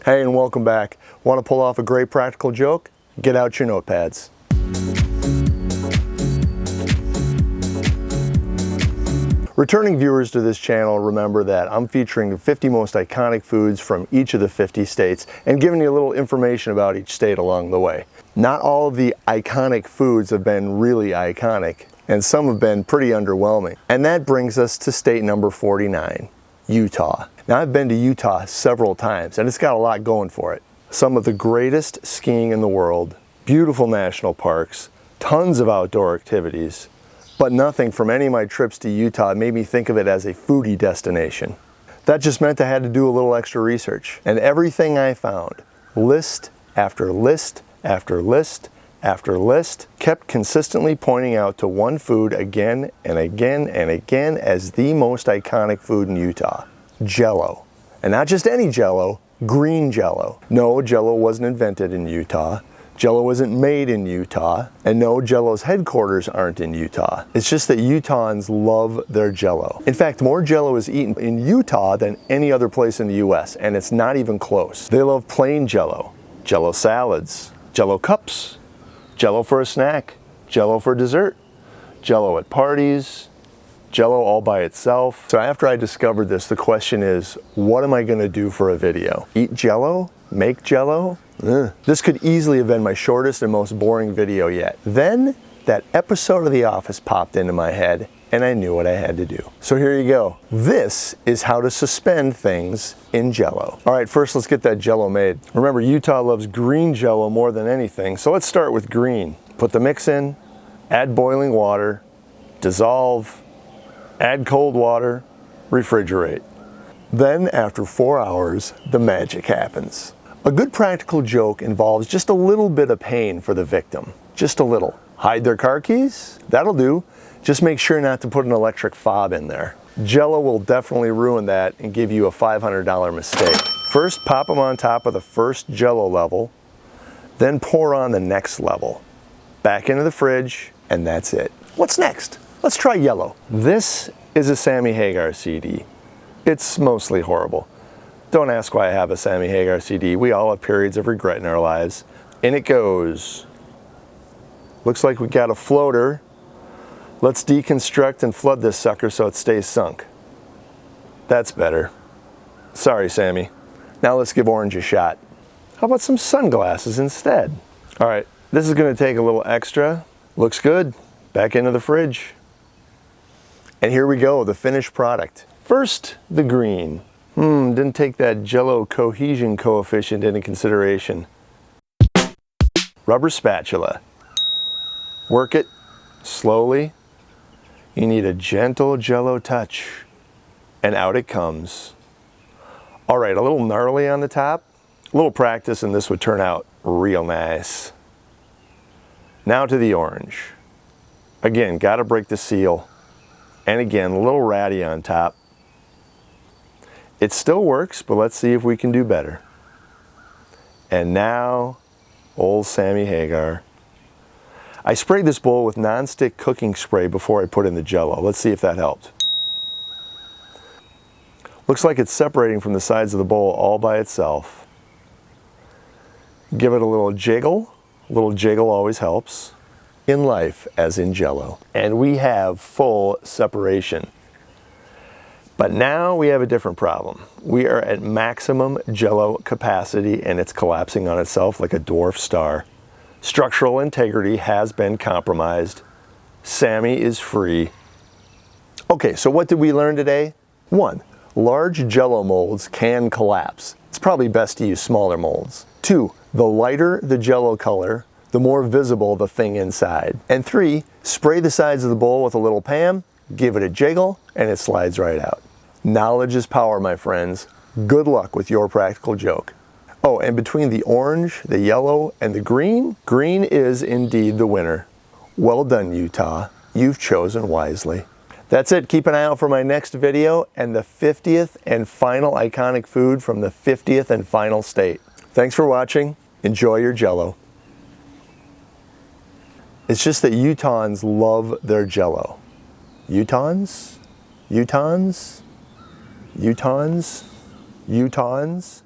Hey, and welcome back. Want to pull off a great practical joke? Get out your notepads. Returning viewers to this channel, remember that I'm featuring the 50 most iconic foods from each of the 50 states and giving you a little information about each state along the way. Not all of the iconic foods have been really iconic, and some have been pretty underwhelming. And that brings us to state number 49, Utah. Now, I've been to Utah several times, and it's got a lot going for it. Some of the greatest skiing in the world, beautiful national parks, tons of outdoor activities, but nothing from any of my trips to Utah made me think of it as a foodie destination. That just meant I had to do a little extra research, and everything I found, list after list after list after list, kept consistently pointing out to one food again and again and again as the most iconic food in Utah. Jell-o. And not just any jell-o, green jell-o. No, jell-o wasn't invented in Utah. Jell-o isn't made in Utah. And no, jell-o's headquarters aren't in Utah. It's just that Utahns love their jell-o. In fact, more jell-o is eaten in Utah than any other place in the US, and it's not even close. They love plain jell-o, jell-o salads, jell-o cups, jell-o for a snack, jell-o for dessert, jell-o at parties, jell-o all by itself. So after I discovered this, the question is, what am I gonna do for a video? Eat jell-o? Make jell-o? This could easily have been my shortest and most boring video yet. Then that episode of The Office popped into my head and I knew what I had to do. So here you go. This is how to suspend things in jell-o. All right, first let's get that jell-o made. Remember, Utah loves green jell-o more than anything, so let's start with green. Put the mix in, add boiling water, dissolve, add cold water, refrigerate. Then after 4 hours, the magic happens. A good practical joke involves just a little bit of pain for the victim. Just a little. Hide their car keys? That'll do. Just make sure not to put an electric fob in there. Jell-o will definitely ruin that and give you a $500 mistake. First, pop them on top of the first jell-o level, then pour on the next level. Back into the fridge, and that's it. What's next? Let's try yellow. This is a Sammy Hagar CD. It's mostly horrible. Don't ask why I have a Sammy Hagar CD. We all have periods of regret in our lives. In it goes. Looks like we got a floater. Let's deconstruct and flood this sucker so it stays sunk. That's better. Sorry, Sammy. Now let's give orange a shot. How about some sunglasses instead? All right, this is gonna take a little extra. Looks good. Back into the fridge. And here we go, the finished product. First, the green. Didn't take that jell-o cohesion coefficient into consideration. Rubber spatula. Work it slowly. You need a gentle jell-o touch. And out it comes. All right, a little gnarly on the top. A little practice and this would turn out real nice. Now to the orange. Again, gotta break the seal. And again, a little ratty on top. It still works, but let's see if we can do better. And now, old Sammy Hagar. I sprayed this bowl with non-stick cooking spray before I put in the jell-o. Let's see if that helped. Looks like it's separating from the sides of the bowl all by itself. Give it a little jiggle. A little jiggle always helps. In life, as in jell-o. And we have full separation. But now we have a different problem. We are at maximum jell-o capacity and it's collapsing on itself like a dwarf star. Structural integrity has been compromised. Sammy is free. Okay, so what did we learn today? 1, large jell-o molds can collapse. It's probably best to use smaller molds. 2, the lighter the jell-o color, the more visible the thing inside. And 3, spray the sides of the bowl with a little Pam, give it a jiggle, and it slides right out. Knowledge is power, my friends. Good luck with your practical joke. Oh, and between the orange, the yellow, and the green, green is indeed the winner. Well done, Utah. You've chosen wisely. That's it. Keep an eye out for my next video and the 50th and final iconic food from the 50th and final state. Thanks for watching. Enjoy your jell-o. It's just that Utahns love their jell-o. Utahns? Utahns? Utahns? Utahns?